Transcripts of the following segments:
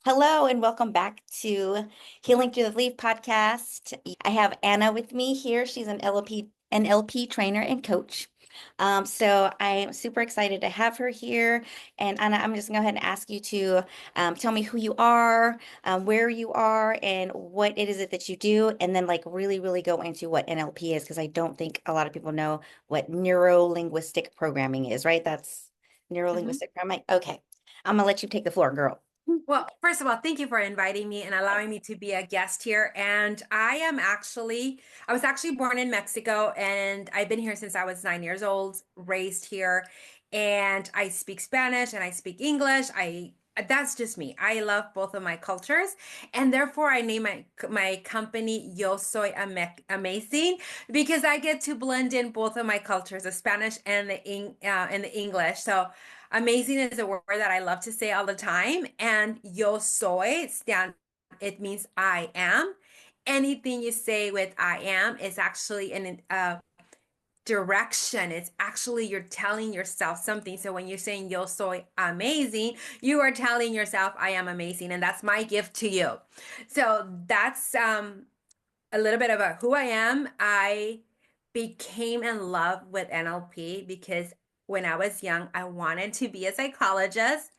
Hello and welcome back to Healing Through the Leaf podcast. I have Anna with me here. She's an NLP trainer and coach. So I'm super excited to have her here. And Anna, I'm just gonna go ahead and ask you to tell me who you are, where you are, and what it is that you do, and then like really go into what NLP is, because I don't think a lot of people know what neuro-linguistic programming is, right? That's Mhm. neuro-linguistic programming. Okay, I'm gonna let you take the floor, girl. Well, first of all, thank you for inviting me and allowing me to be a guest here. And I was actually born in Mexico and I've been here since I was 9 years old, raised here. And I speak Spanish and I speak English. That's just me. I love both of my cultures. And therefore, I name my company Yo Soy Amazing because I get to blend in both of my cultures, the Spanish and the English. So, amazing is a word that I love to say all the time. And yo soy it means I am. Anything you say with I am is actually an direction. It's actually you're telling yourself something. So when you're saying yo soy amazing, you are telling yourself I am amazing. And that's my gift to you. So that's a little bit about who I am. I became in love with NLP because when I was young, I wanted to be a psychologist.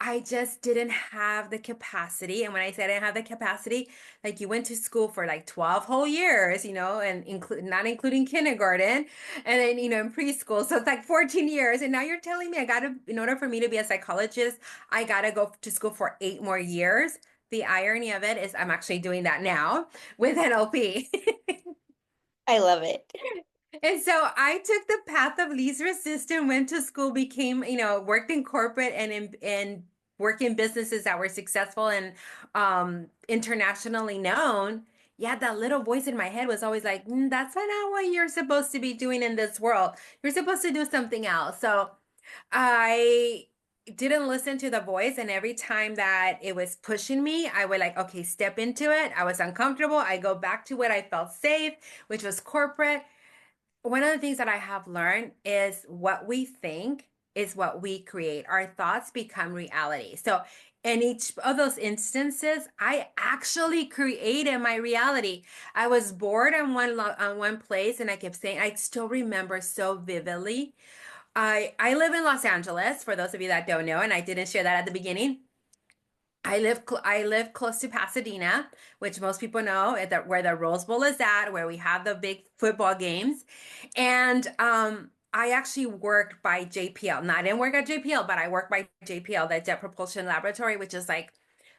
I just didn't have the capacity. And when I say I didn't have the capacity, like you went to school for like 12 whole years, and not including kindergarten, and then, in preschool. So it's like 14 years. And now you're telling me in order for me to be a psychologist, I got to go to school for 8 more years. The irony of it is I'm actually doing that now with NLP. I love it. And so I took the path of least resistance, went to school, became, worked in corporate and in work in businesses that were successful and internationally known. Yeah, that little voice in my head was always like, that's not what you're supposed to be doing in this world. You're supposed to do something else. So I didn't listen to the voice. And every time that it was pushing me, I would like, okay, step into it. I was uncomfortable. I go back to what I felt safe, which was corporate. One of the things that I have learned is what we think is what we create. Our thoughts become reality. So, in each of those instances, I actually created my reality. I was bored on one place, and I kept saying, I still remember so vividly. I live in Los Angeles. For those of you that don't know, and I didn't share that at the beginning. I live close to Pasadena, which most people know where the Rose Bowl is at, where we have the big football games. And I actually worked by JPL. Now, I didn't work at JPL, but I worked by JPL, the Jet Propulsion Laboratory, which is like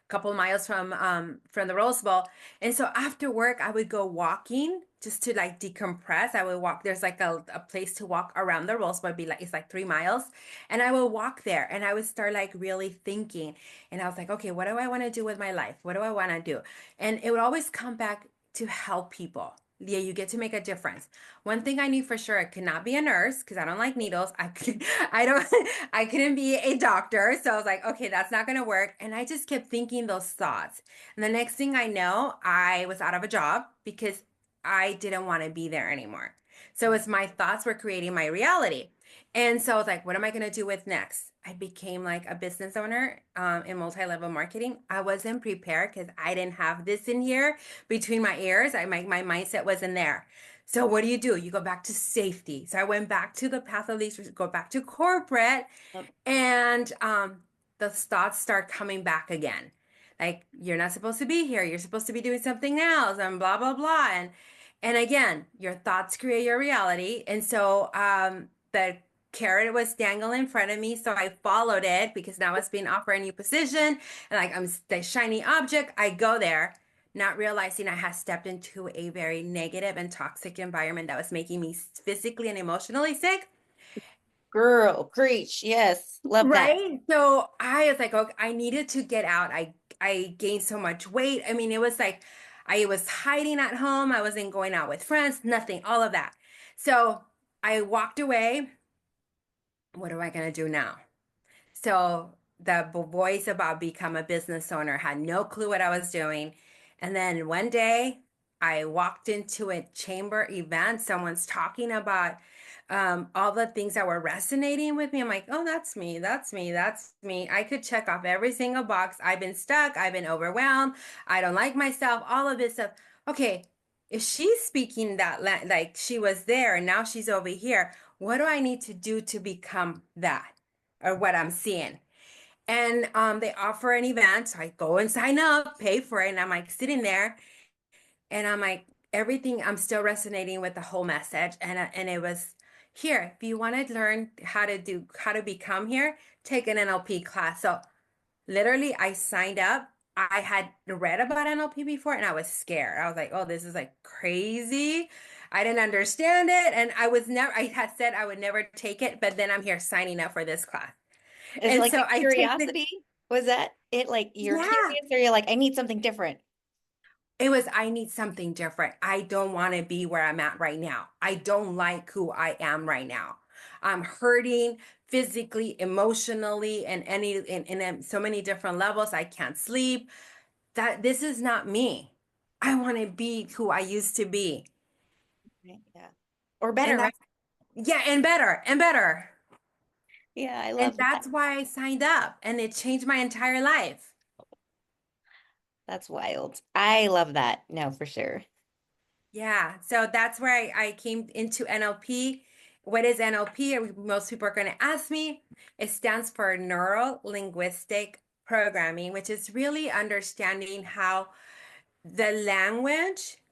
couple miles from the Rose Bowl. And so after work, I would go walking just to like decompress. I would walk. There's like a place to walk around the Rose Bowl. It'd be like it's like 3 miles, and I would walk there, and I would start like really thinking. And I was like, okay, what do I want to do with my life? What do I want to do? And it would always come back to help people. Yeah, you get to make a difference. One thing I knew for sure, I could not be a nurse because I don't like needles. I don't, I couldn't be a doctor. So I was like, okay, that's not going to work. And I just kept thinking those thoughts. And the next thing I know, I was out of a job because I didn't want to be there anymore. So it's my thoughts were creating my reality. And so I was like, what am I going to do with next? I became like a business owner in multi-level marketing. I wasn't prepared because I didn't have this in here between my ears. My mindset wasn't there. So what do? You go back to safety. So I went back to the path of least, go back to corporate, Yep. and the thoughts start coming back again. Like you're not supposed to be here. You're supposed to be doing something else, and blah blah blah. And again, your thoughts create your reality. And so the carrot was dangling in front of me, so I followed it because now it's being offered a new position, and like I'm the shiny object. I go there, not realizing I had stepped into a very negative and toxic environment that was making me physically and emotionally sick. Girl, preach. Yes, love that. Right. So I was like, okay, I needed to get out. I gained so much weight. I mean, it was like I was hiding at home. I wasn't going out with friends, nothing, all of that. So I walked away. What am I gonna do now? So the voice about become a business owner had no clue what I was doing. And then one day I walked into a chamber event. Someone's talking about all the things that were resonating with me. I'm like, oh, that's me. That's me. That's me. I could check off every single box. I've been stuck. I've been overwhelmed. I don't like myself. All of this stuff. Okay, if she's speaking that like she was there and now she's over here, what do I need to do to become that or what I'm seeing? And they offer an event. So I go and sign up, pay for it. And I'm like sitting there and I'm like, everything, I'm still resonating with the whole message. And it was here, if you want to learn how to become here, take an NLP class. So literally, I signed up. I had read about NLP before and I was scared. I was like, oh, this is like crazy. I didn't understand it. And I had said I would never take it, but then I'm here signing up for this class. Is it And like so the I take the, curiosity? Was that it? Like you're yeah, curious or you're like, I need something different? it was, I need something different. I don't want to be where I'm at right now. I don't like who I am right now. I'm hurting physically, emotionally, and in so many different levels. I can't sleep. That this is not me. I want to be who I used to be. Right, yeah. Or And better, right? that's, yeah, and better and better. Yeah, I And love that. that's why I signed up and it changed my entire life. That's wild. I love that. No, for sure. Yeah, so that's where I came into NLP. What is NLP? Most people are going to ask me. It stands for Neuro-Linguistic Programming, which is really understanding how the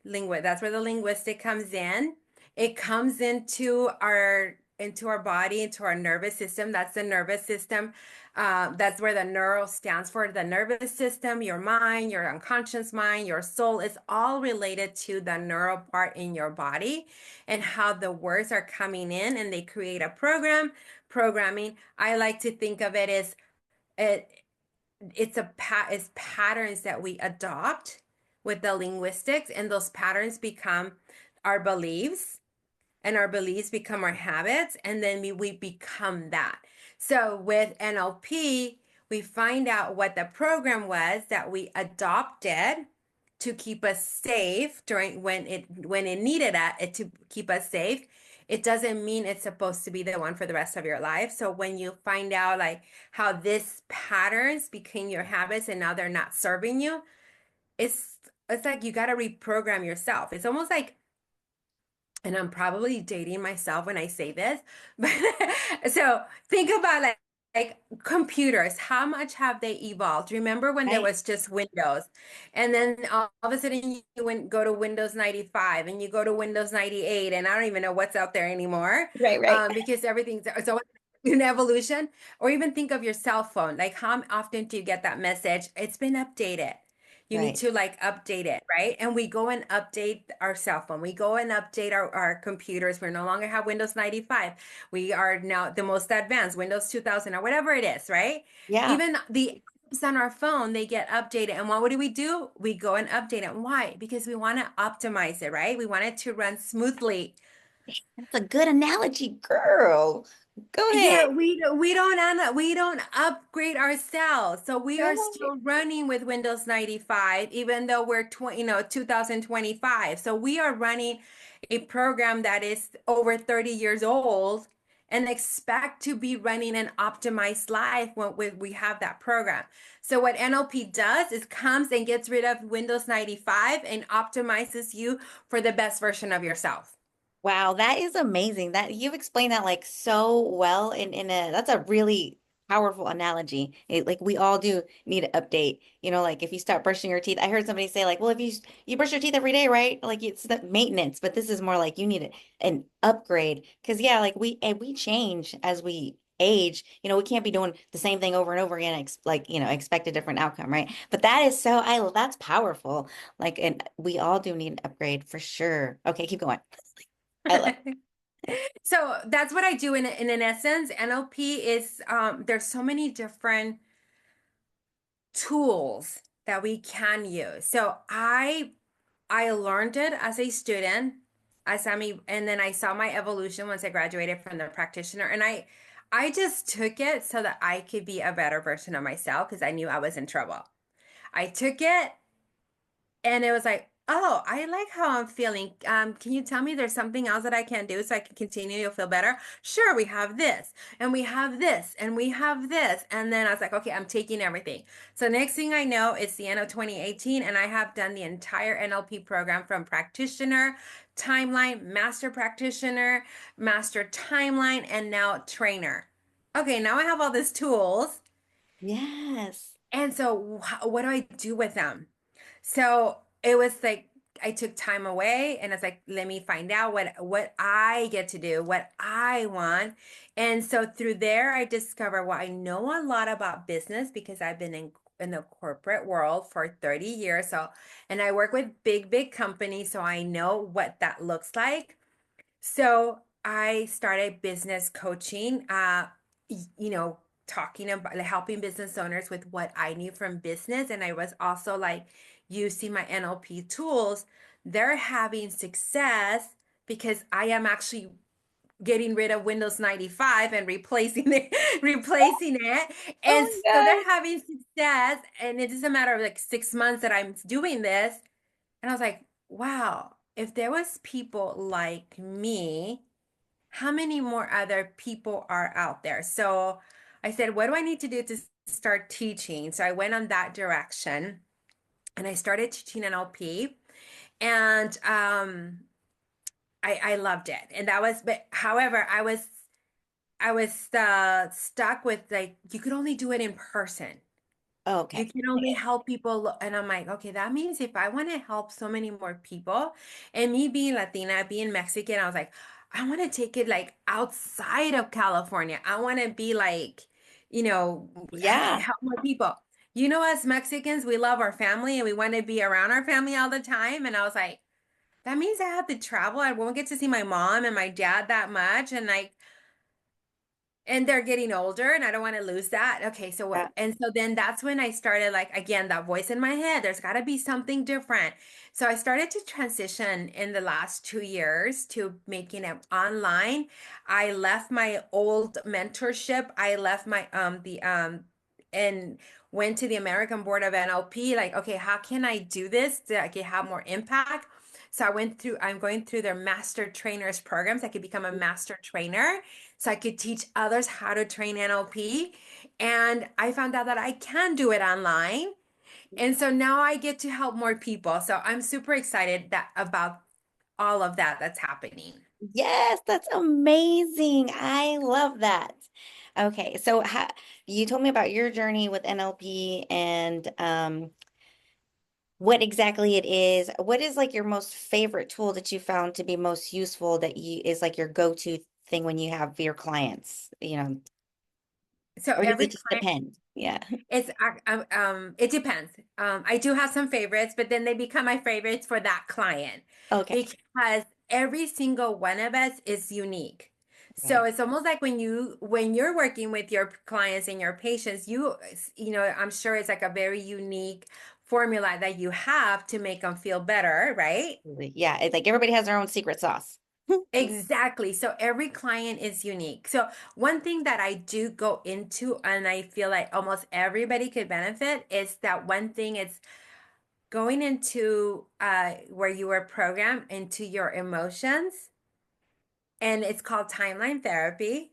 that's where the linguistic comes in. It comes into our body, into our nervous system. That's the nervous system. That's where the neuro stands for. The nervous system, your mind, your unconscious mind, your soul is all related to the neural part in your body and how the words are coming in and they create a programming. I like to think of it as it it's patterns that we adopt with the linguistics, and those patterns become our beliefs, and our beliefs become our habits, and then we become that. So with NLP, we find out what the program was that we adopted to keep us safe during when it needed it to keep us safe. It doesn't mean it's supposed to be the one for the rest of your life. So when you find out like how this patterns became your habits and now they're not serving you, it's it's like you got to reprogram yourself. It's almost like, and I'm probably dating myself when I say this, but so think about like computers, how much have they evolved? Remember when there Right, was just Windows, and then all of a sudden go to Windows 95 and you go to Windows 98, and I don't even know what's out there anymore, right, right. because everything's so an evolution. Or even think of your cell phone, like how often do you get that message? It's been updated. You need Right. to like update it, right? And we go and update our cell phone. We go and update our computers. We no longer have Windows 95. We are now the most advanced, Windows 2000 or whatever it is, right? Yeah. Even the apps on our phone, they get updated. And what do? We go and update it. Why? Because we want to optimize it, right? We want it to run smoothly. That's a good analogy, girl. Go ahead. Yeah, we don't upgrade ourselves. So we are Right. still running with Windows 95 even though we're 2025. So we are running a program that is over 30 years old and expect to be running an optimized life when we have that program. So what NLP does is comes and gets rid of Windows 95 and optimizes you for the best version of yourself. Wow, that is amazing. That you've explained that like so well in a that's a really powerful analogy. Like we all do need to update. You know, like if you start brushing your teeth, I heard somebody say like, well, if you brush your teeth every day, right? Like it's the maintenance, but this is more like you need an upgrade. Because yeah, like we change as we age. You know, we can't be doing the same thing over and over again, like, you know, expect a different outcome, right? But that is so I that's powerful. Like, and we all do need an upgrade for sure. Okay, keep going. I love So that's what I do in an essence. NLP is there's so many different tools that we can use. So I learned it as a student, and then I saw my evolution once I graduated from the practitioner, and I just took it so that I could be a better version of myself because I knew I was in trouble. I took it and it was like, Oh, I like how I'm feeling. Can you tell me there's something else that I can do so I can continue to feel better? Sure, we have this, and we have this, and we have this. And then I was like, okay, I'm taking everything. So next thing I know, it's the end of 2018, and I have done the entire NLP program from practitioner, timeline, master practitioner, master timeline, and now trainer. Okay, now I have all these tools. Yes. And so what do I do with them? So it was like I took time away and it's like, let me find out what I get to do, what I want. And so through there I discovered, well, I know a lot about business because I've been in the corporate world for 30 years. So, and I work with big companies, so I know what that looks like. So I started business coaching, you know, talking about like, helping business owners with what I knew from business. And I was also like using my NLP tools. They're having success because I am actually getting rid of Windows 95 and replacing it, replacing it. Oh And my so God. they're having success. And it is a matter of like 6 months that I'm doing this. And I was like, wow, if there was people like me, how many more other people are out there? So I said, what do I need to do to start teaching? So I went on that direction and I started teaching NLP and I loved it. And that was, but however, I was stuck with like, you could only do it in person. You Okay. can only help people. And I'm like, okay, that means if I want to help so many more people, and me being Latina, being Mexican, I was like, I want to take it like outside of California. I want to be like, you know, Yeah. help more people. You know, as Mexicans, we love our family and we want to be around our family all the time. And I was like, that means I have to travel. I won't get to see my mom and my dad that much. And like, and they're getting older and I don't want to lose that. Okay, so Yeah. what? And so then that's when I started like again that voice in my head, there's got to be something different. So I started to transition in the last 2 years to making it online. I left my old mentorship. I left my the and went to the American Board of NLP like, okay, how can I do this so I can have more impact? So I'm going through their master trainers programs. I could become a master trainer so I could teach others how to train NLP. And I found out that I can do it online. And so now I get to help more people. So I'm super excited that about all of that that's happening. Yes, that's amazing. I love that. Okay, so you told me about your journey with NLP and what exactly it is. What is like your most favorite tool that you found to be most useful that you is like your go-to thing when you have your clients, So or does every it just client depend? Yeah. it depends. I do have some favorites, but then they become my favorites for that client Okay. because every single one of us is unique. So Right. it's almost like when you're working with your clients and your patients, you know, I'm sure it's like a very unique formula that you have to make them feel better, right? Yeah, it's like everybody has their own secret sauce. Exactly. So every client is unique. So one thing that I do go into and I feel like almost everybody could benefit is that one thing is going into where you were programmed into your emotions and it's called timeline therapy.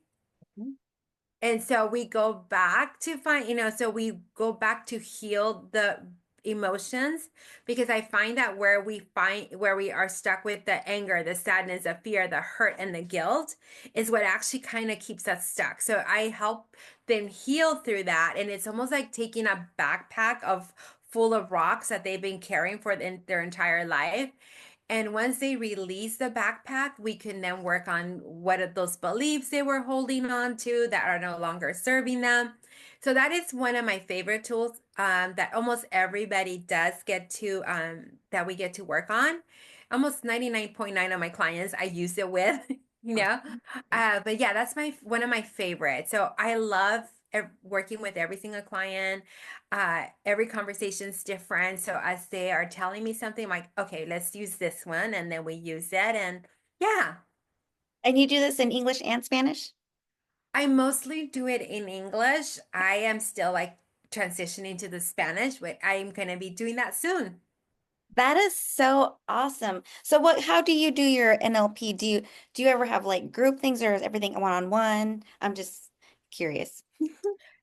And so we go back to find, you know, so we go back to heal the emotions because I find that where we are stuck with the anger, the sadness, the fear, the hurt, and the guilt is what actually kind of keeps us stuck. So I help them heal through that. And it's almost like taking a backpack of full of rocks that they've been carrying for their entire life. And once they release the backpack, we can then work on what are those beliefs they were holding on to that are no longer serving them. So that is one of my favorite tools that almost everybody does get to that we get to work on. Almost 99.9 of my clients I use it with, you know. But yeah, that's my one of my favorites. So I love working with every single client. Every conversation's different. So as they are telling me something, I'm like, okay, let's use this one. And then we use it. And yeah, And you do this in English and Spanish? I mostly do it in English. I am still like transitioning to the Spanish, but I'm going to be doing that soon. That is so awesome. So how do you do your NLP? Do you ever have like group things or is everything one-on-one? I'm just curious.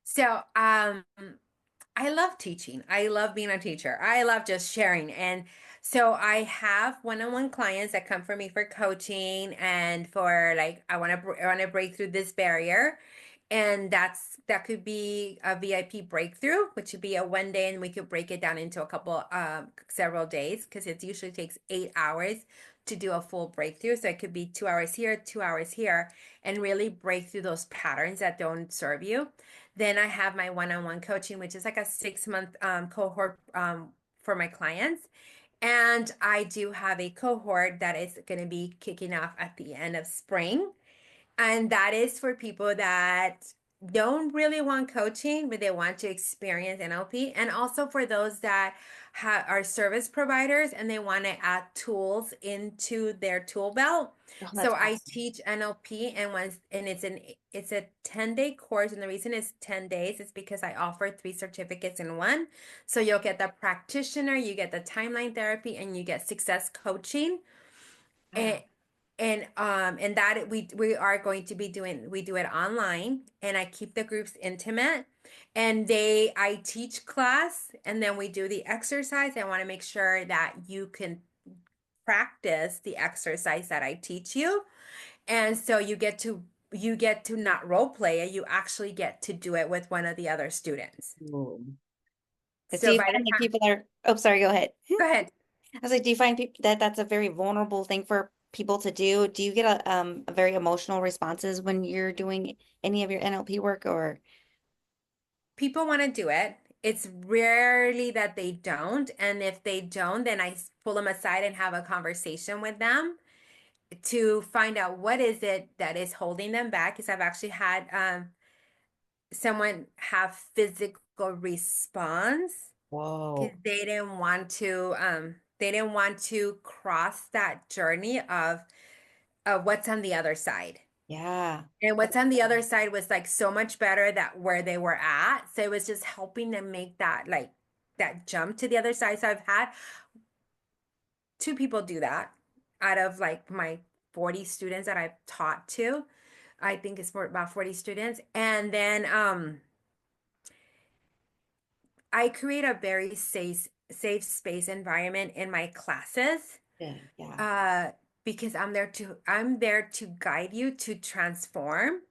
So, I love teaching. I love being a teacher. I love just sharing. And so I have one-on-one clients that come for me for coaching and for like I want to break through this barrier. And that could be a VIP breakthrough, which would be a 1 day, and we could break it down into a couple several days because it usually takes 8 hours to do a full breakthrough. So it could be 2 hours here, 2 hours here, and really break through those patterns that don't serve you. Then I have my one-on-one coaching, which is like a 6 month cohort for my clients. And I do have a cohort that is going to be kicking off at the end of spring. And that is for people that don't really want coaching, but they want to experience NLP. And also for those that are service providers and they want to add tools into their tool belt. Oh, So that's I awesome. teach NLP and it's a 10-day course. And the reason it's 10 days is because I offer 3 certificates in one. So you'll get the practitioner, you get the timeline therapy, and you get success coaching. Wow. And that we are going to be doing, we do it online, and I keep the groups intimate, and I teach class, and then we do the exercise. I want to make sure that you can practice the exercise that I teach you, and so you get to not role play it, you actually get to do it with one of the other students. Ooh. Do So you by the find that time, people are, oh, sorry, go ahead. go ahead. I was like, do you find people that that's a very vulnerable thing for people to do? Do you get a very emotional responses when you're doing any of your NLP work or? People want to do it. It's rarely that they don't. And if they don't, then I pull them aside and have a conversation with them to find out what is it that is holding them back. Because I've actually had someone have physical response because Whoa. they didn't want to cross that journey of what's on the other side. Yeah. And what's on the other side was like so much better that where they were at. So it was just helping them make that like that jump to the other side. So I've had 2 people do that out of like my 40 students that I've taught to. I think it's for about 40 students. And then I create a very safe space environment in my classes. Good. Yeah. Uh because I'm there to guide you to transform.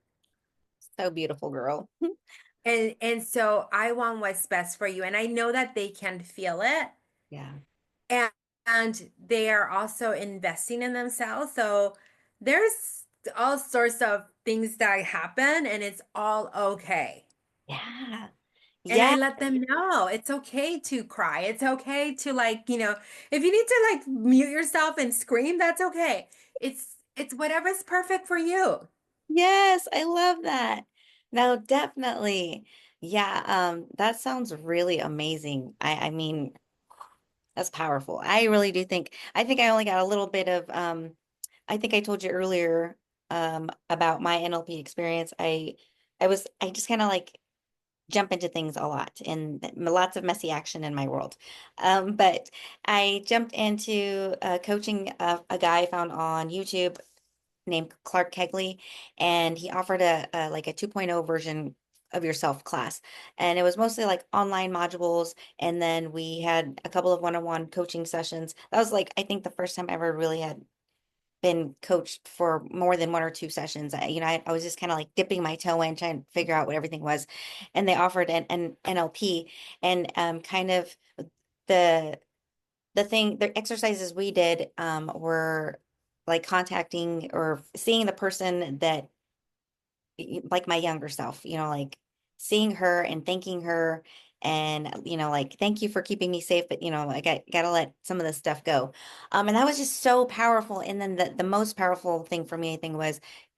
So beautiful, girl. And so I want what's best for you. And I know that they can feel it. Yeah. And, and they are also investing in themselves. So there's all sorts of things that happen, and it's all okay. Yeah. And I Yeah. let them know it's okay to cry. It's okay to like, if you need to like mute yourself and scream, that's okay. It's whatever's perfect for you. Yes, I love that. No, definitely. Yeah, that sounds really amazing. I mean, that's powerful. I think I only got a little bit of I think I told you earlier about my NLP experience. I just kind of like jump into things a lot and lots of messy action in my world. But I jumped into coaching a guy I found on YouTube named Clark Kegley, and he offered a like a 2.0 version of yourself class. And it was mostly like online modules. And then we had a couple of one-on-one coaching sessions. That was like, I think the first time I ever really had been coached for more than 1 or 2 sessions. I was just kind of like dipping my toe in, trying to figure out what everything was. And they offered an NLP and kind of the the exercises we did were like contacting or seeing the person that like my younger self, like seeing her and thanking her and like thank you for keeping me safe, but I gotta let some of this stuff go. And that was just so powerful. And then the most powerful thing for me, I think,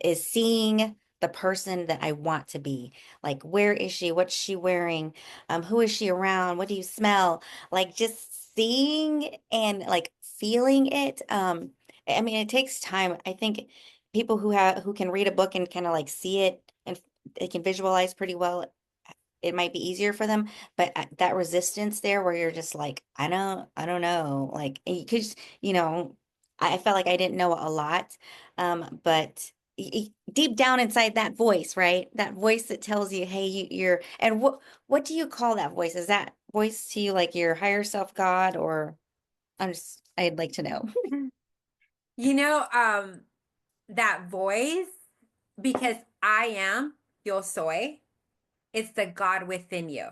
is seeing the person that I want to be. Like, where is she? What's she wearing? Who is she around? What do you smell? Like just seeing and like feeling it. I mean, it takes time. I think people who can read a book and kind of like see it and they can visualize pretty well. it might be easier for them, but that resistance there where you're just like, I don't know, like, because, you know, I felt like I didn't know a lot, but deep down inside that voice, right? That voice that tells you, hey, you're, and what do you call that voice? Is that voice to you like your higher self, God, or I'd like to know. You know, that voice, because I am Yo Soy, it's the God within you.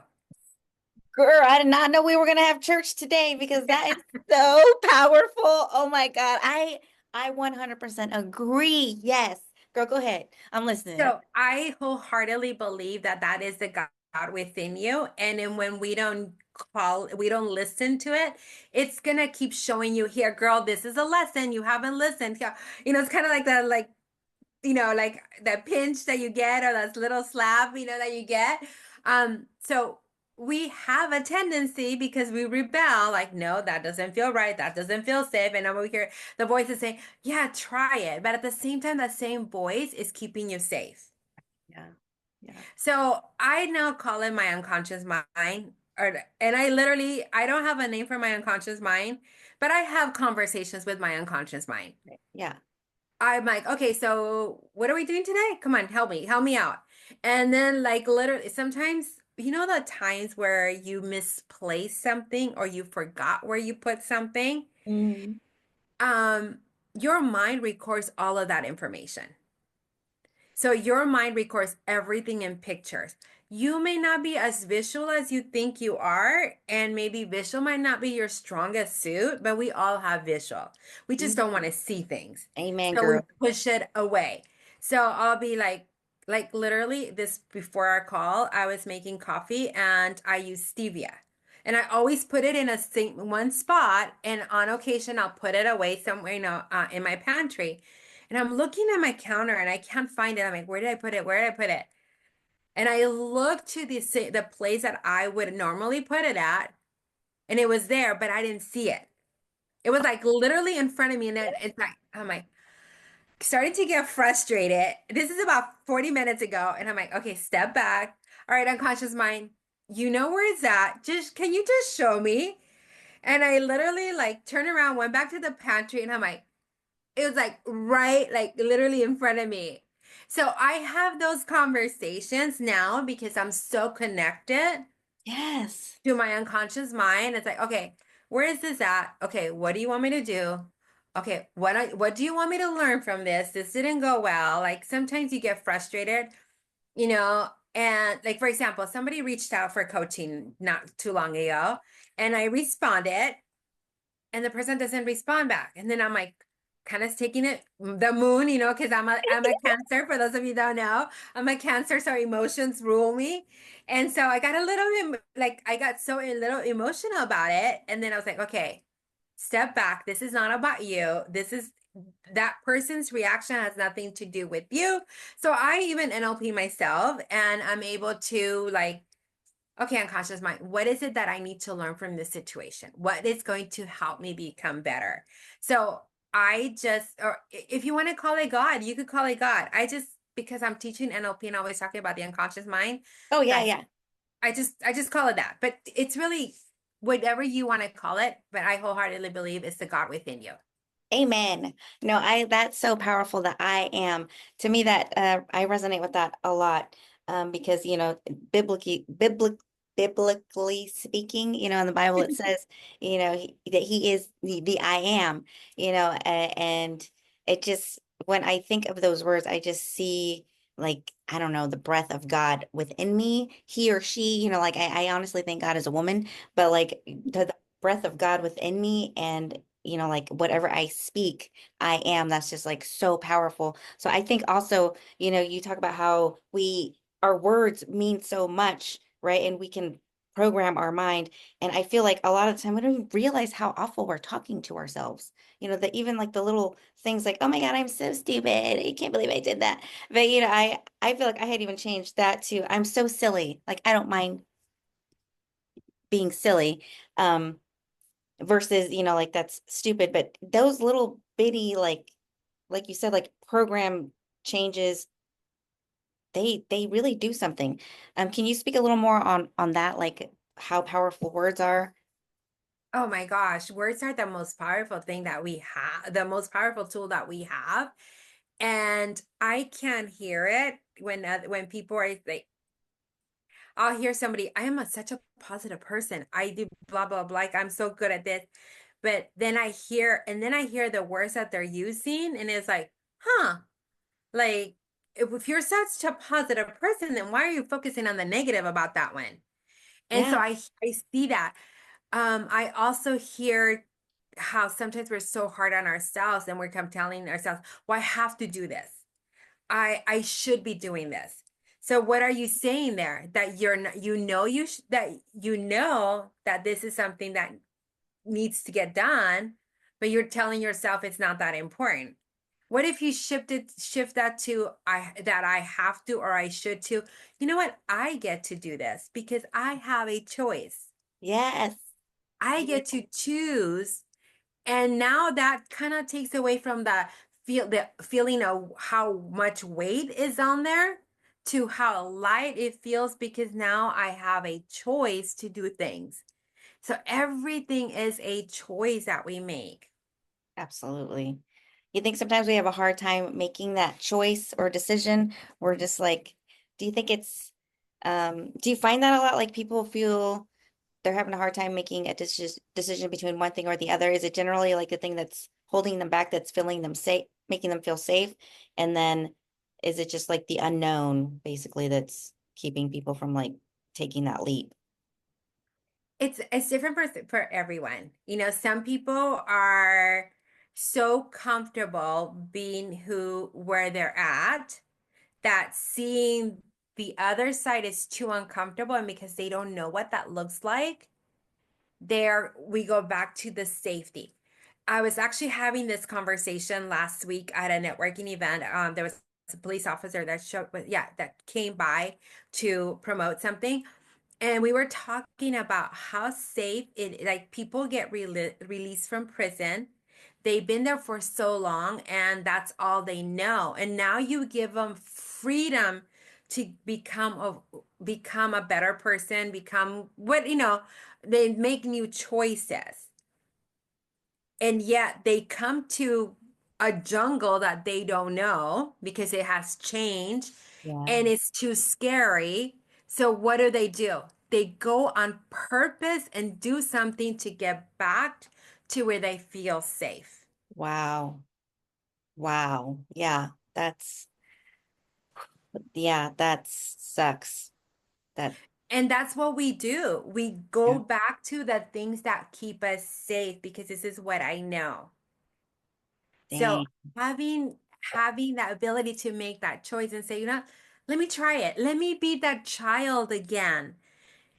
Girl, I did not know we were gonna have church today because that is so powerful. Oh my God. I 100% agree. Yes. Girl, go ahead. I'm listening. So I wholeheartedly believe that that is the God within you. And then when we don't listen to it, it's gonna keep showing you here, girl, this is a lesson. You haven't listened. Yeah. You know, it's kind of like that, like, you know, like that pinch that you get or that little slap, you know, that you get. So we have a tendency because we rebel, like, no, that doesn't feel right. That doesn't feel safe. And then we hear the voice is saying, yeah, try it. But at the same time, that same voice is keeping you safe. Yeah. Yeah. So I now call it my unconscious mind. And I don't have a name for my unconscious mind, but I have conversations with my unconscious mind. Yeah. I'm like, okay, so what are we doing today? Come on, help me out. And then, like, literally, sometimes, you know, the times where you misplace something or you forgot where you put something, Mhm. um, your mind records all of that information. So your mind records everything in pictures. You may not be as visual as you think you are, and maybe visual might not be your strongest suit, but we all have visual. We just don't want to see things. Amen, So we girl. push it away. So I'll be like literally this before our call, I was making coffee and I use stevia. And I always put it in one spot, and on occasion I'll put it away somewhere, you know, in my pantry. And I'm looking at my counter and I can't find it. I'm like, where did I put it? Where did I put it? And I look to the place that I would normally put it at, and it was there, but I didn't see it. It was like literally in front of me, and then it's like I'm like starting to get frustrated. This is about 40 minutes ago, and I'm like, okay, step back. All right, unconscious mind, you know where it's at. Just can you just show me? And I literally like turned around, went back to the pantry, and I'm like, it was like right, like literally in front of me. So I have those conversations now because I'm so connected Yes. to my unconscious mind. It's like, okay, where is this at? Okay, what do you want me to do? Okay, what do you want me to learn from this? This didn't go well. Like sometimes you get frustrated, you know, and like for example, somebody reached out for coaching not too long ago, and I responded and the person doesn't respond back. And then I'm like, kind of taking it the moon, you know, because I'm a Cancer. For those of you who don't know, I'm a Cancer, so emotions rule me. And so I got a little like I got so a little emotional about it. And then I was like, okay, step back. This is not about you. This is that person's reaction has nothing to do with you. So I even NLP myself, and I'm able to like, okay, unconscious mind, what is it that I need to learn from this situation? What is going to help me become better? So I just, or if you want to call it God, you could call it God. I just, because I'm teaching NLP and always talking about the unconscious mind, Oh yeah, that's, yeah. I just call it that. But it's really whatever you want to call it. But I wholeheartedly believe it's the God within you. Amen. No, that's so powerful that I am. To me, that I resonate with that a lot, because you know, biblically speaking, you know, in the Bible it says, you know, that He is the I am, you know, and it just when I think of those words, I just see like I don't know the breath of God within me, he or she, you know, like I honestly think God is a woman, but like the breath of God within me and you know, like whatever I speak, I am. That's just like so powerful. So I think also, you know, you talk about how our words mean so much, right? And we can program our mind. And I feel like a lot of the time we don't even realize how awful we're talking to ourselves. You know, that even like the little things like, oh my God, I'm so stupid. I can't believe I did that. But you know, I feel like I had even changed that to I'm so silly. Like I don't mind being silly. Versus, you know, like that's stupid, but those little bitty like you said, like program changes they really do something. Can you speak a little more on that, like how powerful words are? Oh my gosh, words are the most powerful thing that we have, the most powerful tool that we have. And I can hear it when people are like, I'll hear somebody, I am such a positive person. I do blah, blah, blah. Like, I'm so good at this. But then I hear the words that they're using, and it's like, huh, like, if you're such a positive person, then why are you focusing on the negative about that one? And so Yeah, I see that. I also hear how sometimes we're so hard on ourselves and we're come telling ourselves, well, I have to do this. I should be doing this. So what are you saying there? That you're not, that you know that this is something that needs to get done, but you're telling yourself it's not that important. What if you shift that to I have to or I should to? You know what? I get to do this because I have a choice. yes. I Yeah, get to choose. And now that kind of takes away from the feeling of how much weight is on there to how light it feels because now I have a choice to do things. So everything is a choice that we make. absolutely. You think sometimes we have a hard time making that choice or decision? We're just like, do you think it's, do you find that a lot? Like people feel they're having a hard time making a decision between one thing or the other? Is it generally like the thing that's holding them back, that's feeling them safe, making them feel safe? And then is it just like the unknown, basically, that's keeping people from like taking that leap? It's different for everyone. You know, some people are so comfortable being where they're at that seeing the other side is too uncomfortable, and because they don't know what that looks like, there we go back to the safety. I was actually having this conversation last week at a networking event. There was a police officer that that came by to promote something, and we were talking about how safe it like people get released from prison. They've been there for so long and that's all they know. And now you give them freedom to become a better person, become what, they make new choices. And yet they come to a jungle that they don't know because it has changed Yeah. and it's too scary. So what do? They go on purpose and do something to get back to where they feel safe. Wow. Wow. Yeah, that sucks. That, And that's what we do. We go yeah, back to the things that keep us safe because this is what I know. So dang. having that ability to make that choice and say, let me try it. Let me be that child again.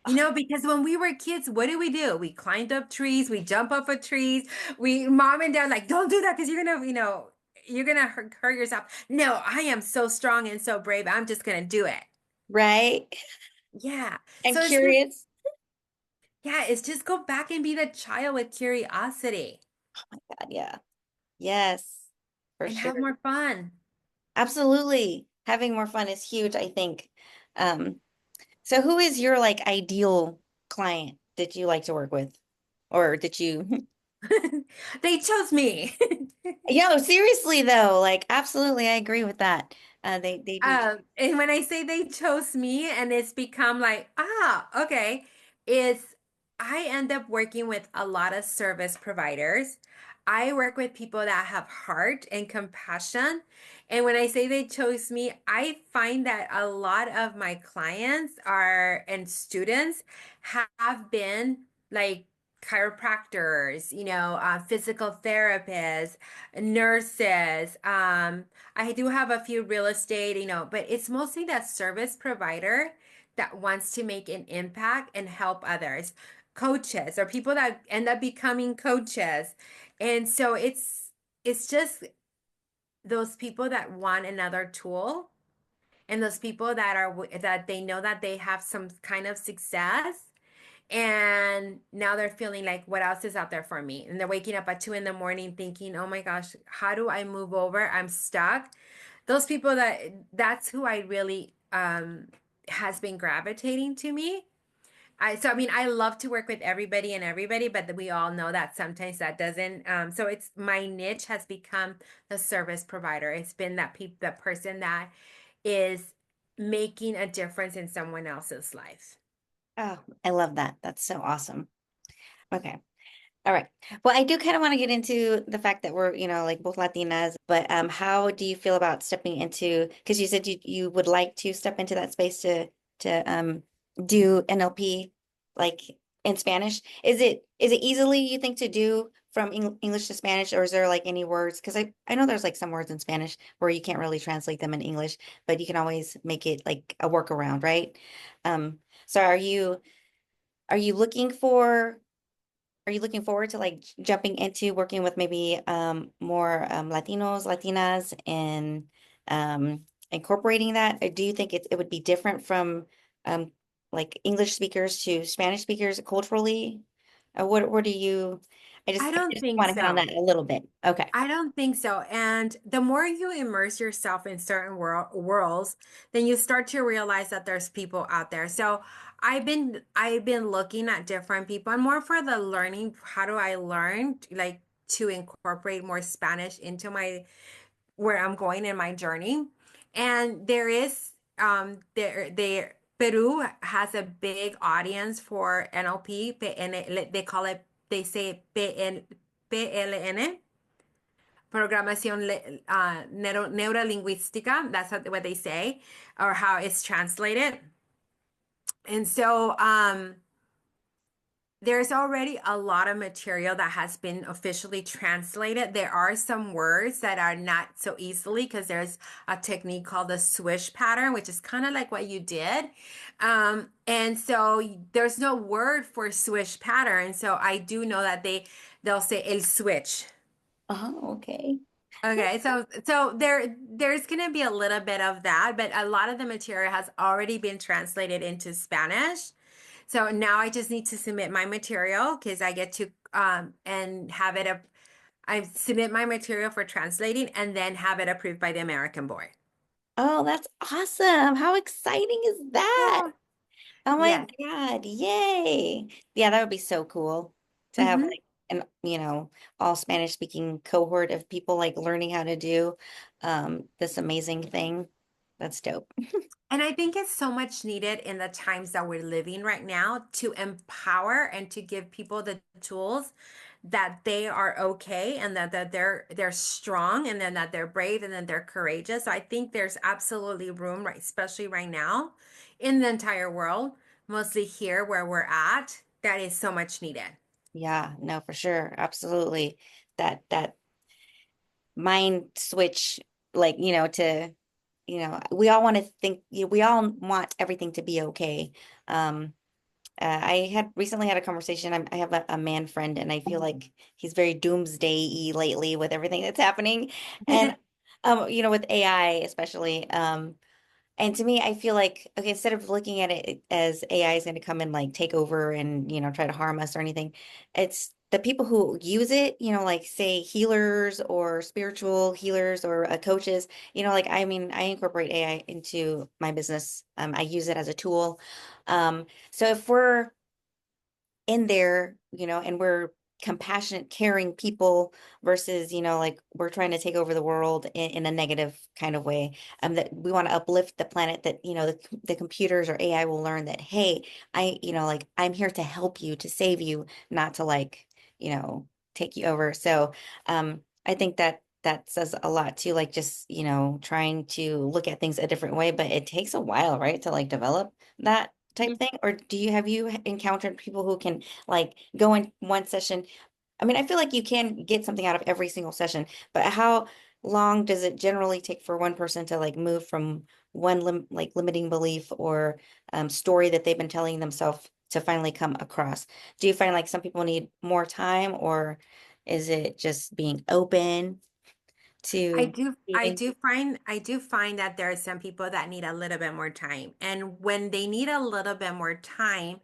Because when we were kids, what did we do? We climbed up trees, we jump off of trees. Mom and dad like, don't do that because you're gonna hurt yourself. No, I am so strong and so brave. I'm just gonna do it. Right? Yeah. And So curious. it's just go back and be the child with curiosity God, yeah. Yes, for and sure. have more fun. Absolutely. Having more fun is huge, I think. Um, so who is your like ideal client that you like to work with? Or did you? They chose me. Yeah, no, seriously though, like absolutely, I agree with that. They do. And when I say they chose me and it's become like, okay, it's I end up working with a lot of service providers. I work with people that have heart and compassion. And when I say they chose me, I find that a lot of my clients are and students have been like chiropractors, physical therapists, nurses, I do have a few real estate, but it's mostly that service provider that wants to make an impact and help others. Coaches or people that end up becoming coaches. And so it's just those people that want another tool and those people that they know that they have some kind of success and now they're feeling like, what else is out there for me? And they're waking up at 2 in the morning thinking, oh my gosh, how do I move over? I'm stuck. Those people that's who I really um, has been gravitating to me. I mean, I love to work with everybody and everybody, but we all know that sometimes that doesn't. So it's my niche has become the service provider. It's been that person that is making a difference in someone else's life. Oh, I love that. That's so awesome. Okay. All right. Well, I do kind of want to get into the fact that we're, like both Latinas, but how do you feel about stepping into, because you said you would like to step into that space to do NLP like in Spanish. Is it easily you think to do from English to Spanish, or is there like any words? Because I know there's like some words in Spanish where you can't really translate them in English, but you can always make it like a workaround, right? So are you looking for are you looking forward to like jumping into working with maybe more Latinos, Latinas, and incorporating that? Or do you think it would be different from um, like English speakers to Spanish speakers culturally? What do you? I I don't just think want to hit on so. that a little bit. Okay. I don't think so. And the more you immerse yourself in certain worlds, then you start to realize that there's people out there. So I've been looking at different people and more for the learning. How do I learn like to incorporate more Spanish into my where I'm going in my journey? And there is there Peru has a big audience for NLP, they call it they say PLN, programación neurolingüística. That's what they say, or how it's translated. And so there's already a lot of material that has been officially translated. There are some words that are not so easily because there's a technique called the swish pattern, which is kind of like what you did. And so there's no word for swish pattern. So I do know that they'll say el switch. Oh, okay. Okay, so there's gonna be a little bit of that, but a lot of the material has already been translated into Spanish. So now I just need to submit my material because I get to and have it up. I submit my material for translating and then have it approved by the American board. Oh, that's awesome. How exciting is that? Yeah. Oh my Yes. God, yay. Yeah, that would be so cool to have Hmm. like an, all Spanish speaking cohort of people like learning how to do this amazing thing. That's dope. And I think it's so much needed in the times that we're living right now to empower and to give people the tools that they are okay and that they're strong and then that they're brave and then they're courageous. So I think there's absolutely room, right, especially right now in the entire world, mostly here where we're at, that is so much needed. Yeah, no, for sure. Absolutely. That mind switch, like, we all want to think, we all want everything to be okay. I had recently had a conversation. I have a man friend, and I feel like he's very doomsday-y lately with everything that's happening, and with AI especially. And to me, I feel like, okay, instead of looking at it as AI is going to come and like take over and, try to harm us or anything, it's the people who use it, like say healers or spiritual healers or coaches, like, I mean, I incorporate AI into my business. I use it as a tool. So if we're in there, and we're compassionate, caring people versus, like we're trying to take over the world in a negative kind of way. That we want to uplift the planet that, the computers or AI will learn that, hey, like I'm here to help you, to save you, not to like, take you over. So, I think that says a lot too, like just, trying to look at things a different way, but it takes a while, right, to like develop that type thing? Or have you encountered people who can like go in one session? I mean, I feel like you can get something out of every single session, but how long does it generally take for one person to like move from one like limiting belief or story that they've been telling themselves to finally come across? Do you find like some people need more time, or is it just being open to receiving? I do find that there are some people that need a little bit more time. And when they need a little bit more time,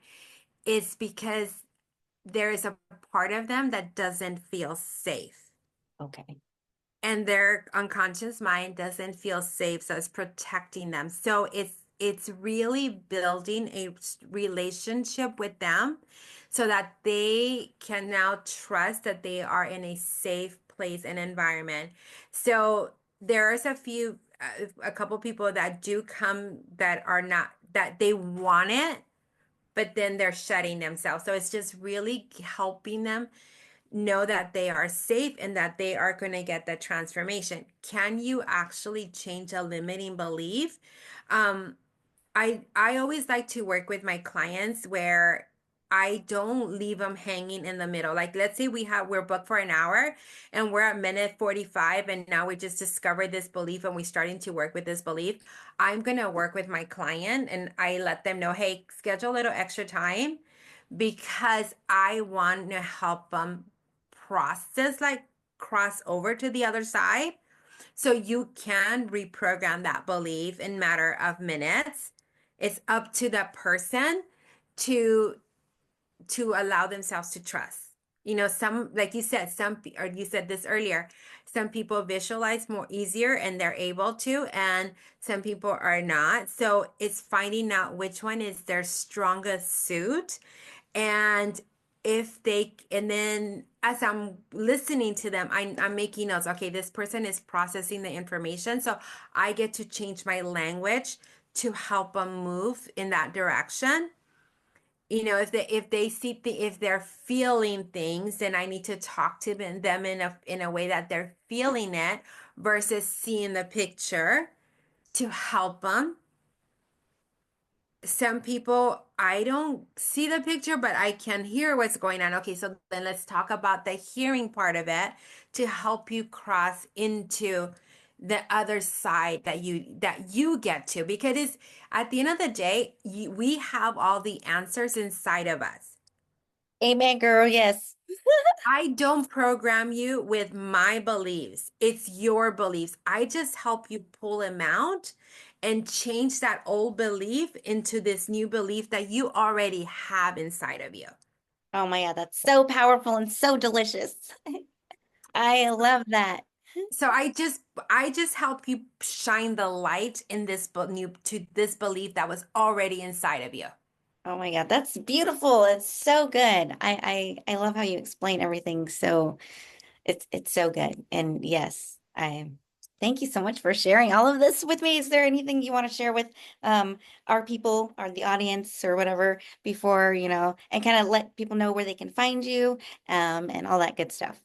it's because there is a part of them that doesn't feel safe. Okay. And their unconscious mind doesn't feel safe, so it's protecting them. So it's really building a relationship with them so that they can now trust that they are in a safe place and environment. So there's a couple people that do come that are not, that they want it, but then they're shutting themselves. So it's just really helping them know that they are safe and that they are going to get the transformation. Can you actually change a limiting belief? Um, I always like to work with my clients where I don't leave them hanging in the middle. Like let's say we're booked for an hour and we're at minute 45 and now we just discovered this belief and we're starting to work with this belief. I'm going to work with my client and I let them know, hey, schedule a little extra time because I want to help them process, like cross over to the other side. So you can reprogram that belief in matter of minutes. It's up to the person to allow themselves to trust. You know, some, like you said, or you said this earlier, some people visualize more easier and they're able to, and some people are not. So it's finding out which one is their strongest suit. And and then as I'm listening to them, I'm making notes. Okay, this person is processing the information. So I get to change my language to help them move in that direction. You know, if they're feeling things, then I need to talk to them in a way that they're feeling it versus seeing the picture to help them. Some people, I don't see the picture, but I can hear what's going on. Okay, so then let's talk about the hearing part of it to help you cross into the other side that you get to, because it's at the end of the day, we have all the answers inside of us. Amen, girl. Yes. I don't program you with my beliefs. It's your beliefs. I just help you pull them out and change that old belief into this new belief that you already have inside of you. Oh my God, that's so powerful and so delicious. I love that. So I just help you shine the light in this new to this belief that was already inside of you. Oh my God, that's beautiful. It's so good. I love how you explain everything. So it's so good. And yes, I thank you so much for sharing all of this with me. Is there anything you want to share with our people or the audience or whatever before, and kind of let people know where they can find you and all that good stuff?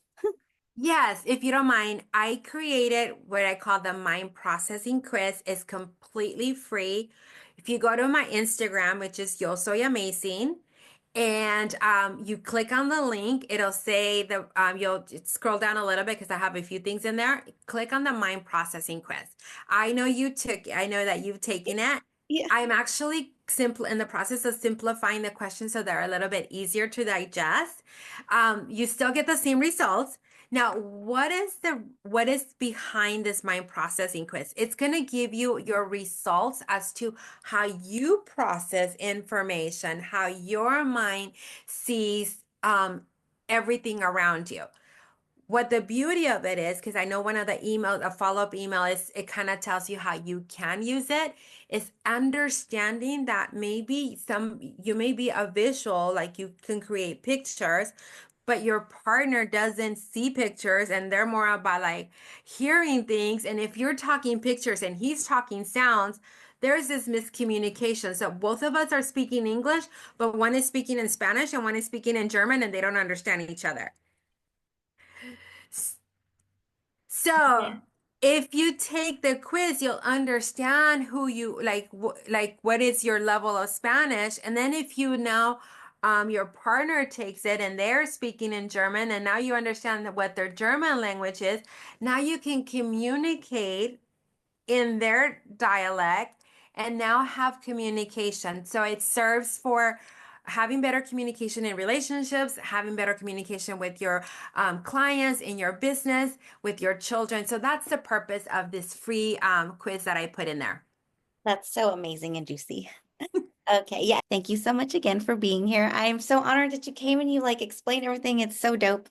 Yes, if you don't mind, I created what I call the mind processing quiz. It's completely free. If you go to my Instagram, which is Yo Soy Amazing, and you click on the link, it'll say you'll scroll down a little bit because I have a few things in there. Click on the mind processing quiz. I know that you've taken it. Yeah. I'm actually simple in the process of simplifying the questions so they're a little bit easier to digest. You still get the same results. Now, what is behind this mind processing quiz? It's going to give you your results as to how you process information, how your mind sees everything around you. What the beauty of it is, because I know one of the emails, a follow-up email is it kind of tells you how you can use it, is understanding that maybe you may be a visual, like you can create pictures, but your partner doesn't see pictures and they're more about like hearing things. And if you're talking pictures and he's talking sounds, there's this miscommunication. So both of us are speaking English, but one is speaking in Spanish and one is speaking in German and they don't understand each other. So Yeah. if you take the quiz, you'll understand who you like, like what is your level of Spanish. And then if you now, your partner takes it and they're speaking in German, and now you understand what their German language is, now you can communicate in their dialect and now have communication. So it serves for having better communication in relationships, having better communication with your clients, in your business, with your children. So that's the purpose of this free quiz that I put in there. That's so amazing and juicy. Okay, yeah. Thank you so much again for being here. I'm so honored that you came and you like explained everything. It's so dope.